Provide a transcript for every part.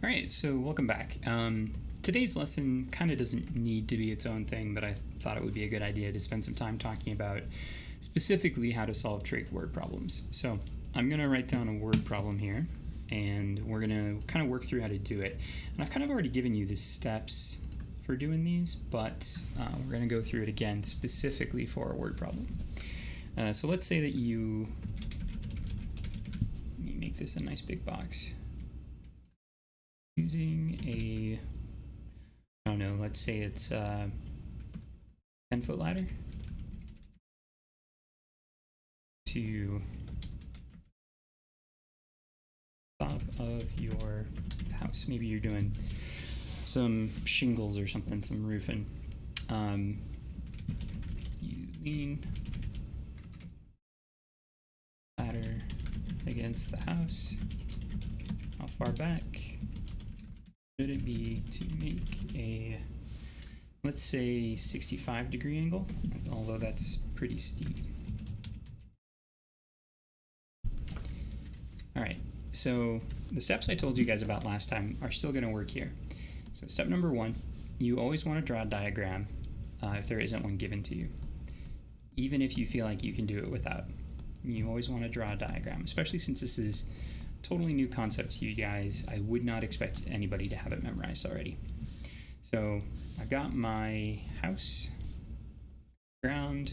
All right, so welcome back. Today's lesson kind of doesn't need to be its own thing, but I thought it would be a good idea to spend some time talking about specifically how to solve trig word problems. So I'm going to write down a word problem here, and we're going to kind of work through how to do it. And I've kind of already given you the steps for doing these, but we're going to go through it again specifically for a word problem. So let's say that you make this a nice big box. Using a, I don't know, let's say it's a 10-foot ladder to top of your house. Maybe you're doing some shingles or something, some roofing. You lean ladder against the house. How far back should it be to make a, let's say, 65-degree angle, although that's pretty steep. All right, so the steps I told you guys about last time are still going to work here. So step number one, you always want to draw a diagram if there isn't one given to you. Even if you feel like you can do it without, you always want to draw a diagram, especially since this is totally new concept to you guys. I would not expect anybody to have it memorized already. So I've got my house, ground,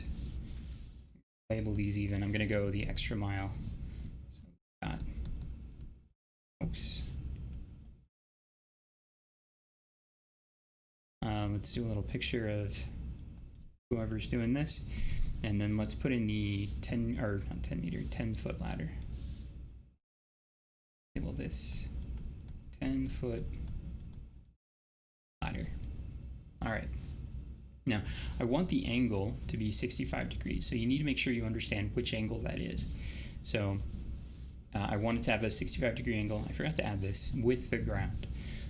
label these even. I'm going to go the extra mile. So we've got house. Let's do a little picture of whoever's doing this. And then let's put in the 10-foot ladder. Label this 10-foot ladder. All right. Now, I want the angle to be 65 degrees, so you need to make sure you understand which angle that is. So I wanted to have a 65-degree angle. I forgot to add this with the ground.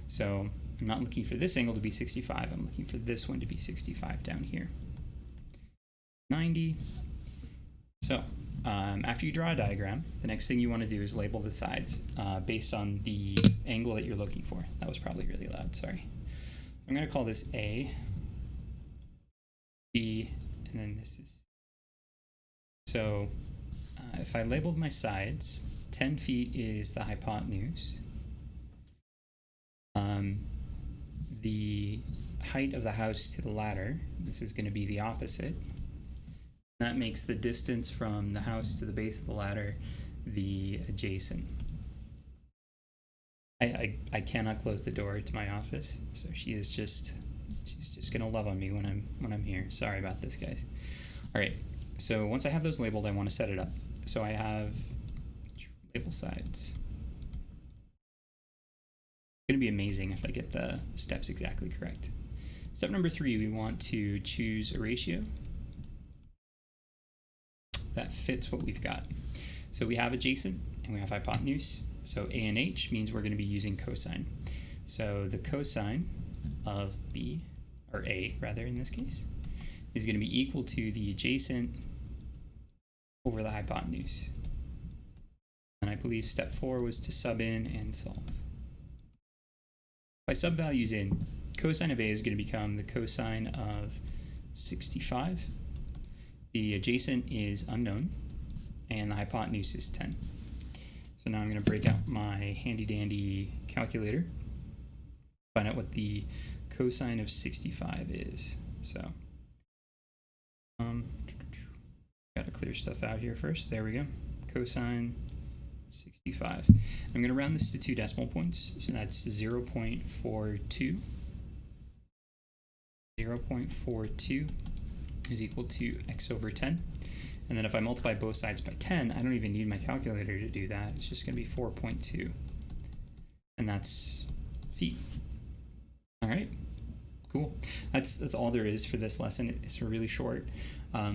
So I'm not looking for this angle to be 65. I'm looking for this one to be 65 down here. 90. So after you draw a diagram, the next thing you want to do is label the sides based on the angle that you're looking for. That was probably really loud, sorry. I'm going to call this A, B, and then this is. So if I labeled my sides, 10 feet is the hypotenuse. The height of the house to the ladder, this is going to be the opposite. That makes the distance from the house to the base of the ladder the adjacent. I cannot close the door to my office, so she's just gonna love on me when I'm here. Sorry about this, guys. All right, so once I have those labeled, I want to set it up. So I have label sides. It's gonna be amazing if I get the steps exactly correct. Step number 3, we want to choose a ratio that fits what we've got. So we have adjacent and we have hypotenuse. So A and H means we're going to be using cosine. So the cosine of B, or A rather in this case, is going to be equal to the adjacent over the hypotenuse. And I believe step 4 was to sub in and solve. If I sub values in, cosine of A is going to become the cosine of 65. The adjacent is unknown, and the hypotenuse is 10. So now I'm going to break out my handy-dandy calculator, find out what the cosine of 65 is. So, got to clear stuff out here first. There we go. Cosine 65. I'm going to round this to 2 decimal points, so that's 0.42. 0.42. is equal to x over 10. And then if I multiply both sides by 10, I don't even need my calculator to do that. It's just going to be 4.2. And that's feet. All right, cool. That's all there is for this lesson. It's really short. A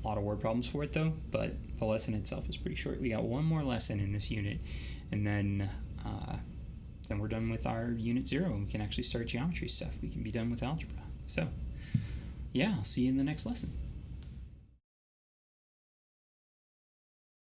lot of word problems for it though, but the lesson itself is pretty short. We got one more lesson in this unit, and then we're done with our unit 0. We can actually start geometry stuff. We can be done with algebra. So yeah, I'll see you in the next lesson.